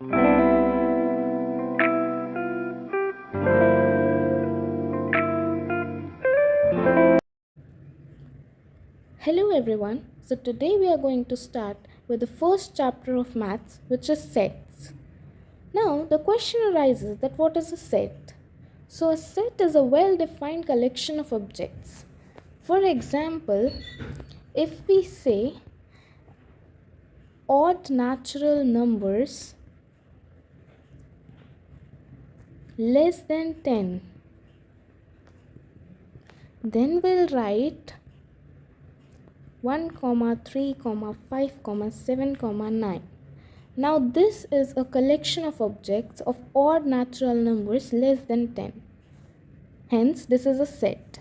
Hello everyone. So today we are going to start with the first chapter of maths, which is sets. Now the question arises that what is a set? So a set is a well-defined collection of objects. For example, if we say odd natural numbers less than 10, then we'll write 1, 3, 5, 7, 9. Now this is a collection of objects of odd natural numbers less than 10. Hence this is a set.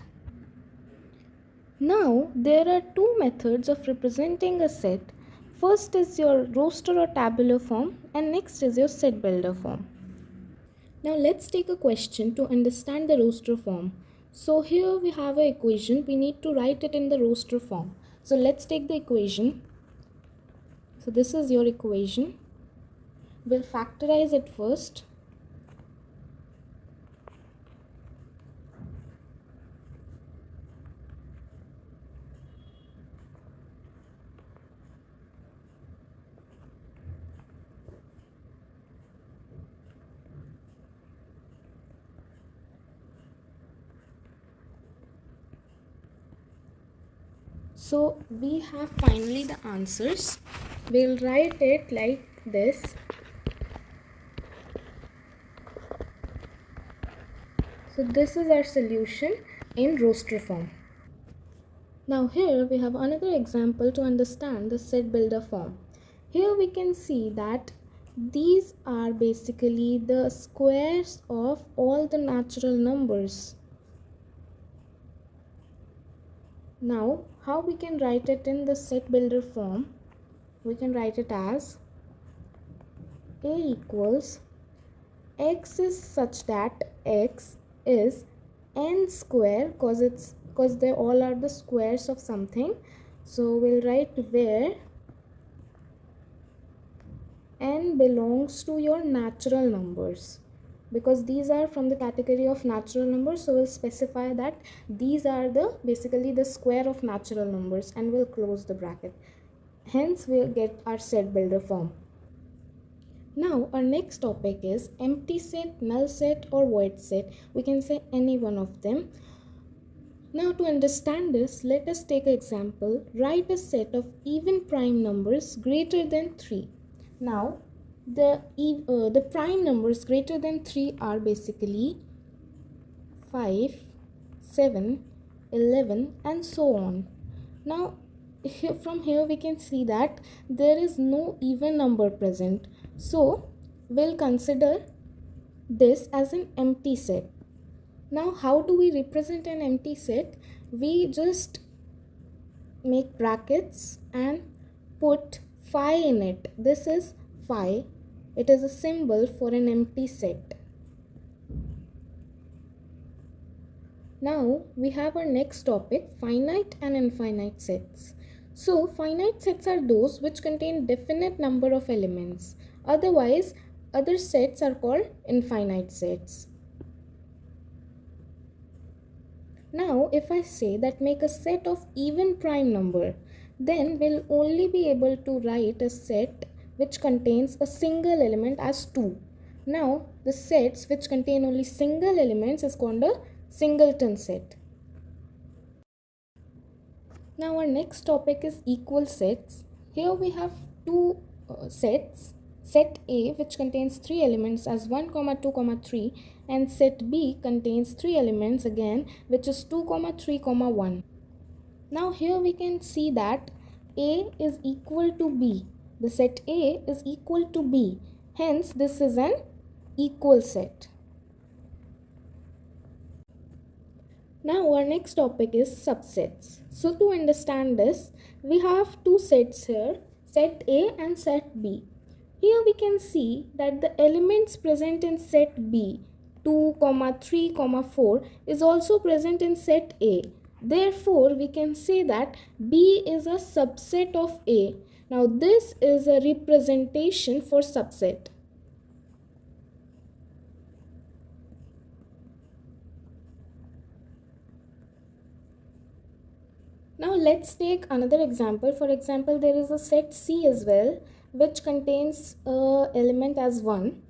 Now there are two methods of representing a set. First is your roster or tabular form and next is your set builder form. Now let's take a question to understand the roster form. So here we have an equation. We need to write it in the roster form. So let's take the equation. So this is your equation. We'll factorize it first. So we have finally the answers. We'll write it like this. So this is our solution in roster form. Now here we have another example to understand the set builder form. Here we can see that these are basically the squares of all the natural numbers. Now how we can write it in the set builder form? We can write it as A equals x is such that x is n square because they all are the squares of something. So we'll write where n belongs to your natural numbers, because these are from the category of natural numbers. So we'll specify that these are basically the square of natural numbers and we'll close the bracket. Hence we'll get our set builder form. Now our next topic is empty set, null set or void set. We can say any one of them. Now to understand this, let us take an example. Write a set of even prime numbers greater than 3. Now the prime numbers greater than 3 are basically 5, 7, 11 and so on. Now from here we can see that there is no even number present. So we'll consider this as an empty set. Now how do we represent an empty set? We just make brackets and put phi in it. This is phi. It is a symbol for an empty set. Now we have our next topic, finite and infinite sets. So finite sets are those which contain definite number of elements. Otherwise, other sets are called infinite sets. Now, if I say that make a set of even prime number, then we'll only be able to write a set which contains a single element as 2. Now, the sets which contain only single elements is called a singleton set. Now, our next topic is equal sets. Here we have two sets. Set A, which contains 3 elements as 1, 2, 3, and set B contains 3 elements again, which is 2, 3, 1. Now here we can see that A is equal to B. The set A is equal to B. Hence this is an equal set. Now our next topic is subsets. So to understand this, we have two sets here, set A and set B. Here we can see that the elements present in set B, 2, 3, 4, is also present in set A. Therefore, we can say that B is a subset of A. Now, this is a representation for subset. Now let's take another example. For example, there is a set C as well, which contains a element as 1.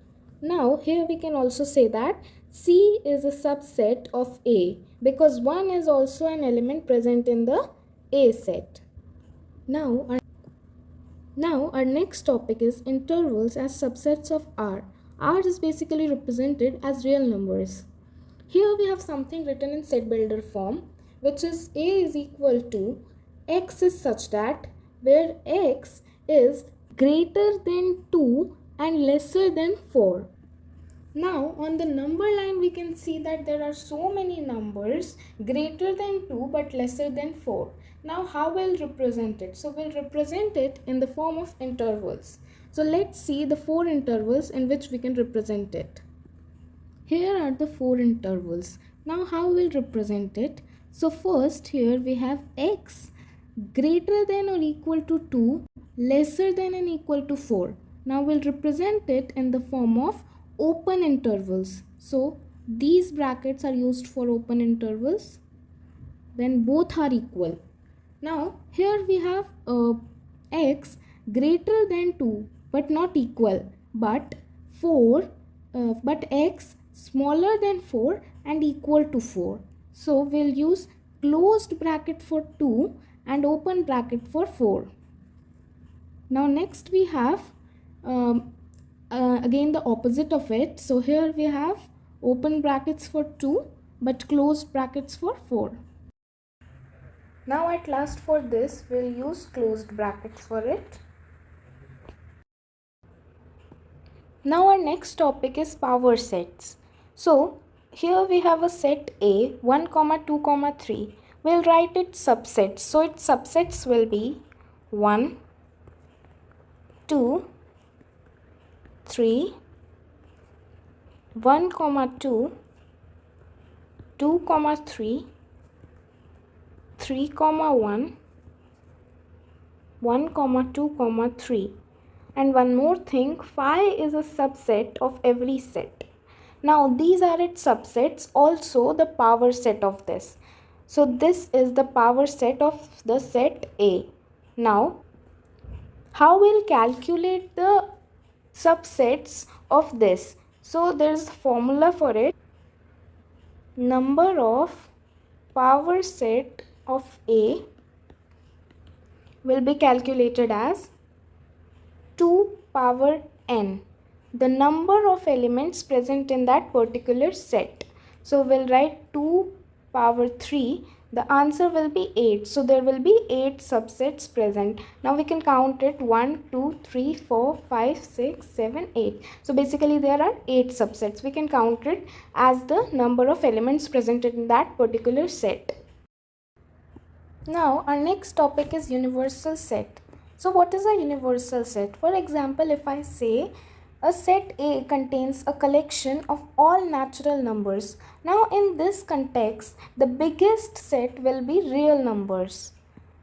Now here we can also say that C is a subset of A because 1 is also an element present in the A set. Now our next topic is intervals as subsets of R. R is basically represented as real numbers. Here we have something written in set builder form, which is A is equal to X is such that where X is greater than 2 and lesser than 4. Now on the number line we can see that there are so many numbers greater than 2 but lesser than 4. Now how we'll represent it? So we'll represent it in the form of intervals. So let's see the 4 intervals in which we can represent it. Here are the 4 intervals. Now how we'll represent it? So first here we have X greater than or equal to 2, lesser than and equal to 4. Now we'll represent it in the form of open intervals. So these brackets are used for open intervals when both are equal. Now here we have X greater than 2 but not equal, but X smaller than 4 and equal to 4. So we'll use closed bracket for 2 and open bracket for 4. Now next we have again the opposite of it. So here we have open brackets for 2 but closed brackets for 4. Now at last for this we'll use closed brackets for it. Now our next topic is power sets. So here we have a set A 1, 2, 3. We'll write its subsets. So its subsets will be 1, 2, 3, 1, 2, 2, 3, 3, 1, 1, 2, 3. And one more thing, phi is a subset of every set. Now these are its subsets, also the power set of this. So this is the power set of the set A. Now how we'll calculate the subsets of this? So there's a formula for it. Number of power set of A will be calculated as 2 power n, the number of elements present in that particular set. So we'll write 2 power 3, the answer will be 8. So there will be 8 subsets present. Now we can count it 1, 2, 3, 4, 5, 6, 7, 8. So basically there are 8 subsets. We can count it as the number of elements present in that particular set. Now our next topic is universal set. So what is a universal set? For example, if I say a set A contains a collection of all natural numbers. Now in this context, the biggest set will be real numbers.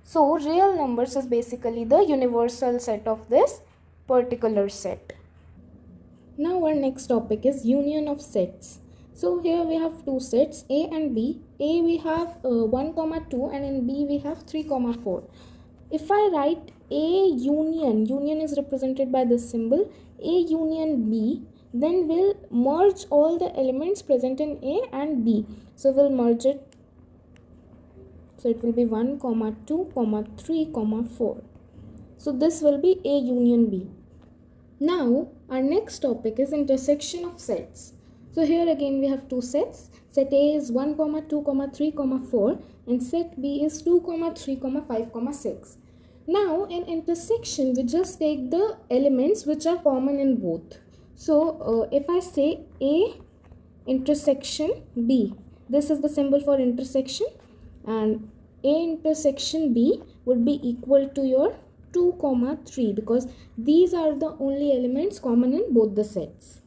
So real numbers is basically the universal set of this particular set. Now our next topic is union of sets. So here we have two sets A and B. A we have 1, 2 and in B we have 3, 4. If I write A union is represented by this symbol, A union B, then we'll merge all the elements present in A and B. So we'll merge it. So it will be 1, 2, 3, 4. So this will be A union B. Now our next topic is intersection of sets. So here again we have two sets. Set A is 1, 2, 3, 4 and set B is 2, 3, 5, 6. Now in intersection we just take the elements which are common in both. So if I say A intersection B, this is the symbol for intersection, and A intersection B would be equal to your 2, 3 because these are the only elements common in both the sets.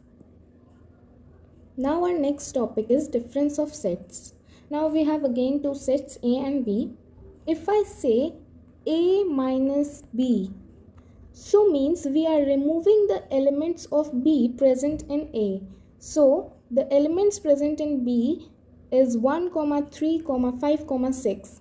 Now our next topic is difference of sets. Now we have again two sets A and B. If I say A minus B, so means we are removing the elements of B present in A. So the elements present in B is 1, 3, 5, 6.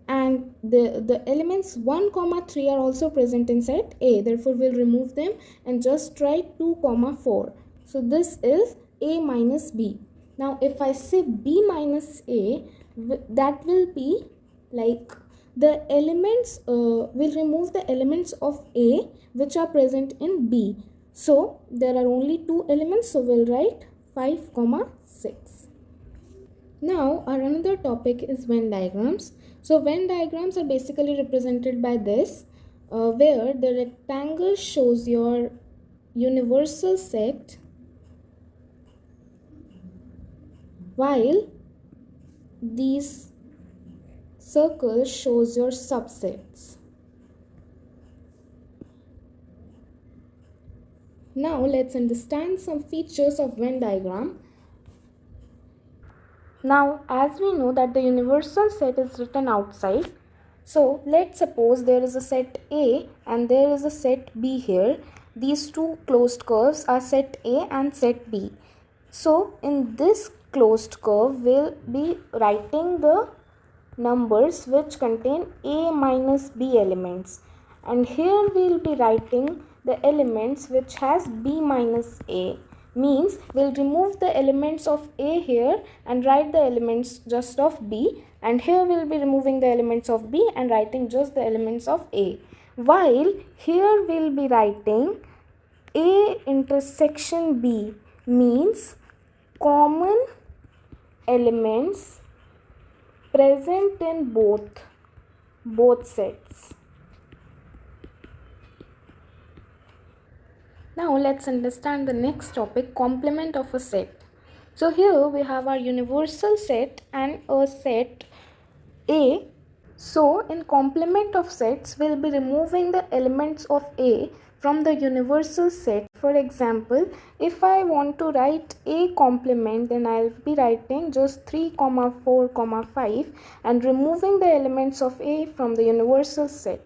and the elements 1 comma 3 are also present in set A, therefore we'll remove them and just write 2 comma 4. So this is A minus B. Now if I say B minus A, that will be like the elements, will remove the elements of A which are present in B. So there are only 2 elements, so we'll write 5 comma 6. Now our another topic is Venn diagrams. So Venn diagrams are basically represented by this, where the rectangle shows your universal set while these circles shows your subsets. Now let's understand some features of Venn diagram. Now as we know that the universal set is written outside, so let's suppose there is a set A and there is a set B here. These two closed curves are set A and set B. So in this closed curve we'll be writing the numbers which contain A minus B elements, and here we'll be writing the elements which has B minus A. Means we'll remove the elements of A here and write the elements just of B, and here we'll be removing the elements of B and writing just the elements of A, while here we'll be writing A intersection B, means common elements present in both sets. Now let's understand the next topic, complement of a set. So here we have our universal set and a set A. So in complement of sets, we'll be removing the elements of A from the universal set. For example, if I want to write A complement, then I'll be writing just 3, 4, 5 and removing the elements of A from the universal set.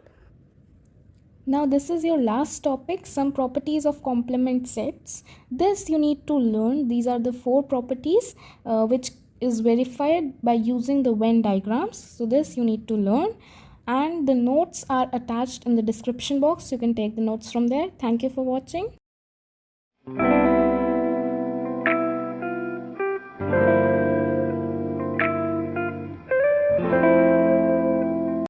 Now this is your last topic, some properties of complement sets. This you need to learn. These are the 4 properties which is verified by using the Venn diagrams. So this you need to learn, and the notes are attached in the description box. You can take the notes from there. Thank you for watching.